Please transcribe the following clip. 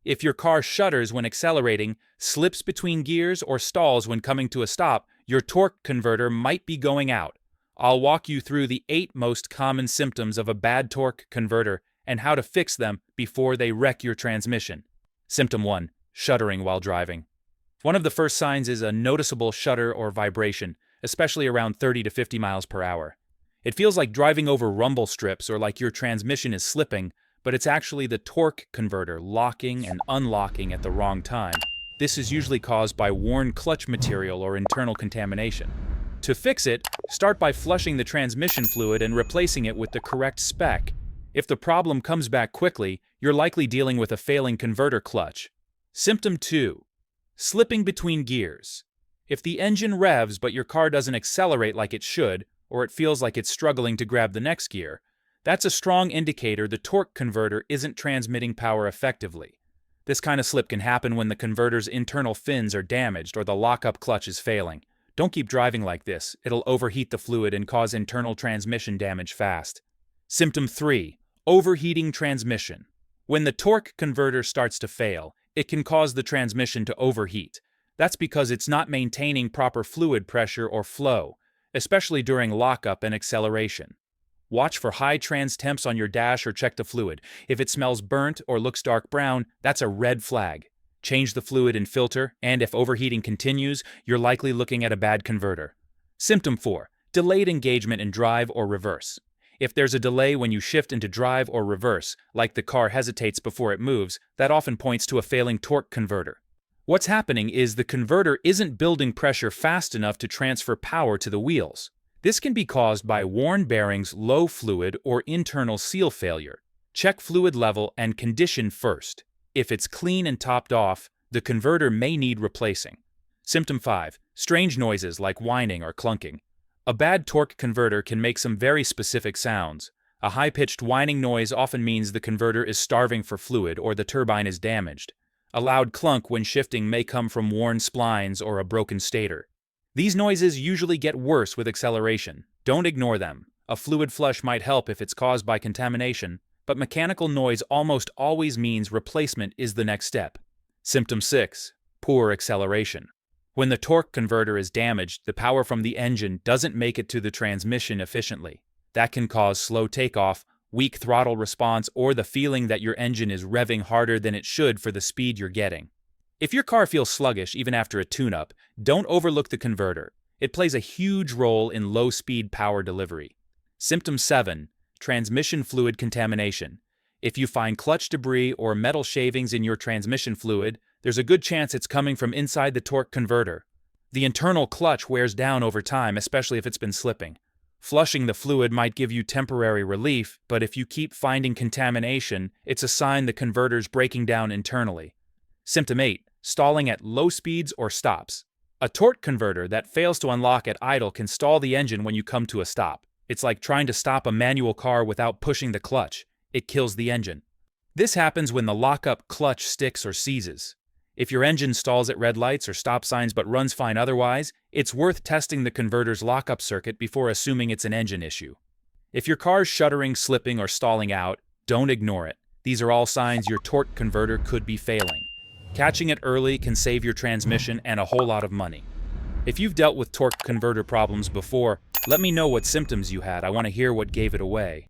If your car shudders when accelerating, slips between gears, or stalls when coming to a stop, your torque converter might be going out. I'll walk you through the 8 most common symptoms of a bad torque converter and how to fix them before they wreck your transmission. Symptom 1. Shuddering while driving. One of the first signs is a noticeable shudder or vibration, especially around 30 to 50 miles per hour. It feels like driving over rumble strips or like your transmission is slipping, but it's actually the torque converter locking and unlocking at the wrong time. This is usually caused by worn clutch material or internal contamination. To fix it, start by flushing the transmission fluid and replacing it with the correct spec. If the problem comes back quickly, you're likely dealing with a failing converter clutch. Symptom 2. Slipping between gears. If the engine revs but your car doesn't accelerate like it should, or it feels like it's struggling to grab the next gear, that's a strong indicator the torque converter isn't transmitting power effectively. This kind of slip can happen when the converter's internal fins are damaged or the lockup clutch is failing. Don't keep driving like this. It'll overheat the fluid and cause internal transmission damage fast. Symptom 3. Overheating transmission. When the torque converter starts to fail, it can cause the transmission to overheat. That's because it's not maintaining proper fluid pressure or flow, especially during lockup and acceleration. Watch for high trans temps on your dash or check the fluid. If it smells burnt or looks dark brown, that's a red flag. Change the fluid and filter, and if overheating continues, you're likely looking at a bad converter. Symptom 4. Delayed engagement in drive or reverse. If there's a delay when you shift into drive or reverse, like the car hesitates before it moves, that often points to a failing torque converter. What's happening is the converter isn't building pressure fast enough to transfer power to the wheels. This can be caused by worn bearings, low fluid, or internal seal failure. Check fluid level and condition first. If it's clean and topped off, the converter may need replacing. Symptom 5. Strange noises like whining or clunking. A bad torque converter can make some very specific sounds. A high-pitched whining noise often means the converter is starving for fluid or the turbine is damaged. A loud clunk when shifting may come from worn splines or a broken stator. These noises usually get worse with acceleration. Don't ignore them. A fluid flush might help if it's caused by contamination, but mechanical noise almost always means replacement is the next step. Symptom 6. Poor acceleration. When the torque converter is damaged, the power from the engine doesn't make it to the transmission efficiently. That can cause slow takeoff, weak throttle response, or the feeling that your engine is revving harder than it should for the speed you're getting. If your car feels sluggish even after a tune-up, don't overlook the converter. It plays a huge role in low-speed power delivery. Symptom 7. Transmission fluid contamination. If you find clutch debris or metal shavings in your transmission fluid, there's a good chance it's coming from inside the torque converter. The internal clutch wears down over time, especially if it's been slipping. Flushing the fluid might give you temporary relief, but if you keep finding contamination, it's a sign the converter's breaking down internally. Symptom 8. Stalling at low speeds or stops. A torque converter that fails to unlock at idle can stall the engine when you come to a stop. It's like trying to stop a manual car without pushing the clutch. It kills the engine. This happens when the lockup clutch sticks or seizes. If your engine stalls at red lights or stop signs but runs fine otherwise, it's worth testing the converter's lockup circuit before assuming it's an engine issue. If your car's shuddering, slipping, or stalling out, don't ignore it. These are all signs your torque converter could be failing. Catching it early can save your transmission and a whole lot of money. If you've dealt with torque converter problems before, let me know what symptoms you had. I want to hear what gave it away.